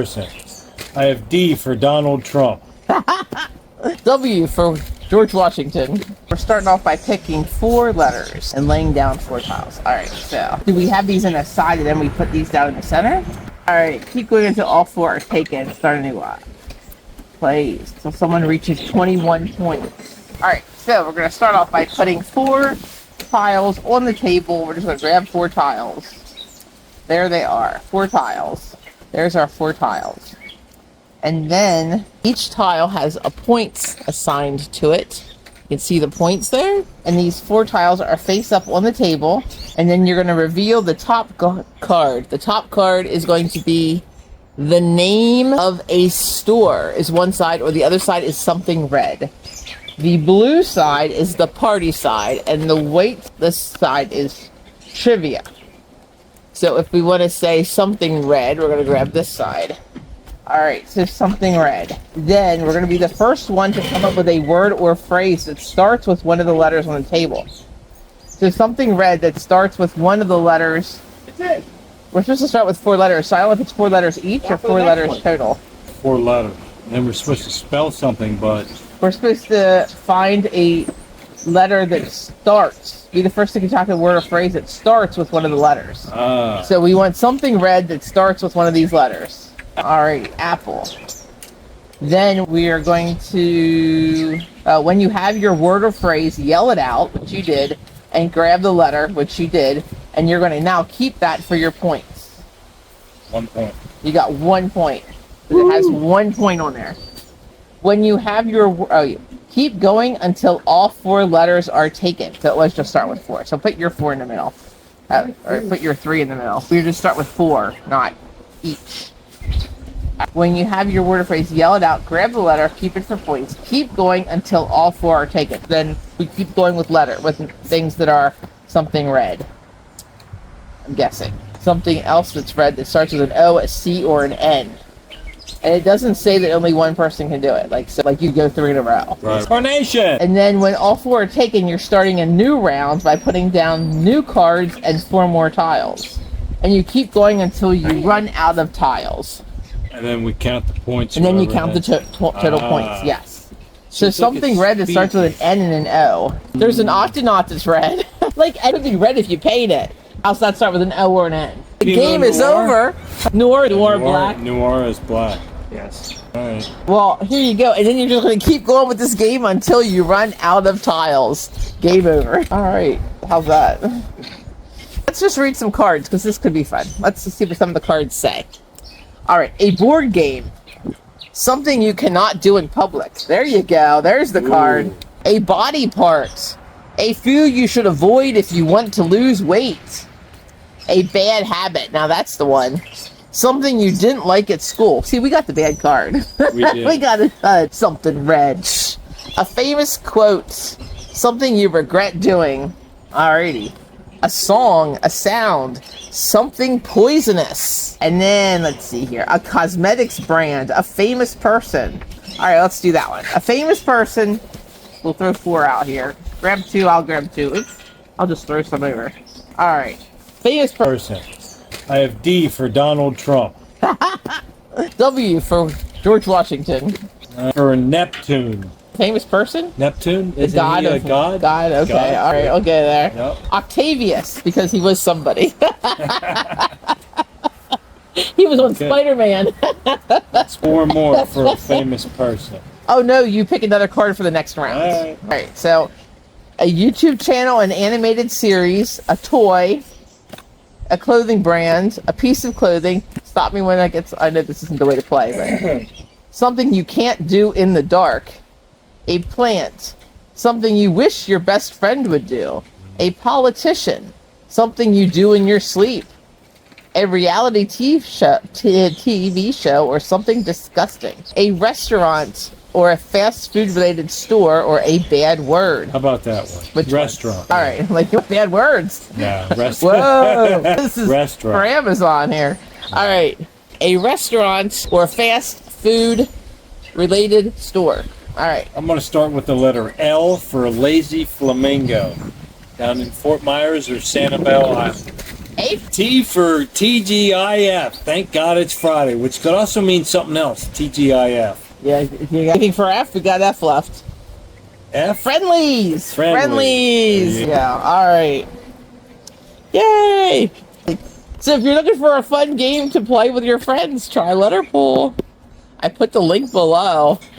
person. I have D for Donald Trump. W for George Washington. We're starting off by picking 4 letters and laying down 4 tiles. All right, so do we have these in a side and then we put these down in the center? All right, keep going until all 4 are taken. Start a new one. Plays till someone reaches 21 points. All right, so we're gonna start off by putting 4 tiles on the table. We're just gonna grab 4 tiles. There they are, 4 tiles. There's our 4 tiles. And then each tile has a points assigned to it. You can see the points there. And these 4 tiles are face up on the table. And then you're going to reveal the top card. The top card is going to be the name of a store is one side, or the other side is something red. The blue side is the party side, and the white this side is trivia. So if we want to say something red, we're going to grab this side. All right, so something red. Then we're going to be the first one to come up with a word or phrase that starts with one of the letters on the table. So something red that starts with one of the letters. That's it. We're supposed to start with 4 letters. So I don't know if it's 4 letters each or 4 letters total. 4 letters. And we're supposed to spell something, but... We're supposed to find a letter that starts. Be the first to talk a word or phrase that starts with one of the letters. So we want something red that starts with one of these letters. All right, apple. Then we are going to, when you have your word or phrase, yell it out, which you did, and grab the letter, which you did, and you're going to now keep that for your points. 1 point. You got 1 point. It has 1 point on there. When you have your, keep going until all 4 letters are taken. So let's just start with 4. So put your 4 in the middle. Or put your 3 in the middle. We just start with 4, not each. When you have your word or phrase, yell it out, grab the letter, keep it for points. Keep going until all 4 are taken. Then we keep going with things that are something red. I'm guessing. Something else that's red that starts with an O, a C, or an N. And it doesn't say that only one person can do it. Like you go 3 in a row. Right. Carnation! And then when all 4 are taken, you're starting a new round by putting down new cards and 4 more tiles. And you keep going until you run out of tiles. And then we count the points. And then you count the total points, yes. So something red that starts with an N and an O. There's an octonaut that's red. Like, it would be red if you paid it. How's that start with an O or an N? The game is over. Noir black. Noir is black. Yes. All right. Well, here you go. And then you're just going to keep going with this game until you run out of tiles. Game over. All right. How's that? Let's just read some cards, because this could be fun. Let's see what some of the cards say. All right, a board game. Something you cannot do in public. There you go. There's the card. A body part. A few you should avoid if you want to lose weight. A bad habit. Now that's the one. Something you didn't like at school. See, we got the bad card. We did. We got something red. A famous quote. Something you regret doing. Alrighty. A song, a sound, something poisonous. And then, let's see here, a cosmetics brand, a famous person. All right, let's do that one. A famous person. We'll throw 4 out here. Grab 2, I'll grab 2. Oops, I'll just throw some over. All right, famous person. I have D for Donald Trump. W for George Washington. For Neptune. Famous person? Neptune? The god of god? God, okay. God. All right, I'll get there. Yep. Octavius, because he was somebody. He was on Spider-Man. That's 4 more for a famous person. Oh, no, you pick another card for the next round. All right, so a YouTube channel, an animated series, a toy, a clothing brand, a piece of clothing. Stop me when I know this isn't the way to play, but something you can't do in the dark. A plant, something you wish your best friend would do. A politician, something you do in your sleep. A reality TV show or something disgusting. A restaurant or a fast food related store or a bad word. How about that one? Which restaurant. One? All right, like bad words. Yeah, restaurant. Whoa, this is restaurant. For Amazon here. All right, a restaurant or fast food related store. All right. I'm going to start with the letter L for Lazy Flamingo. Down in Fort Myers or Sanibel Island. F. T for TGIF. Thank God it's Friday, which could also mean something else. TGIF. Yeah, if you're looking for F, we got F left. F. Friendlies. Friendlies. Yeah. All right. Yay! So if you're looking for a fun game to play with your friends, try Letterpool. I put the link below.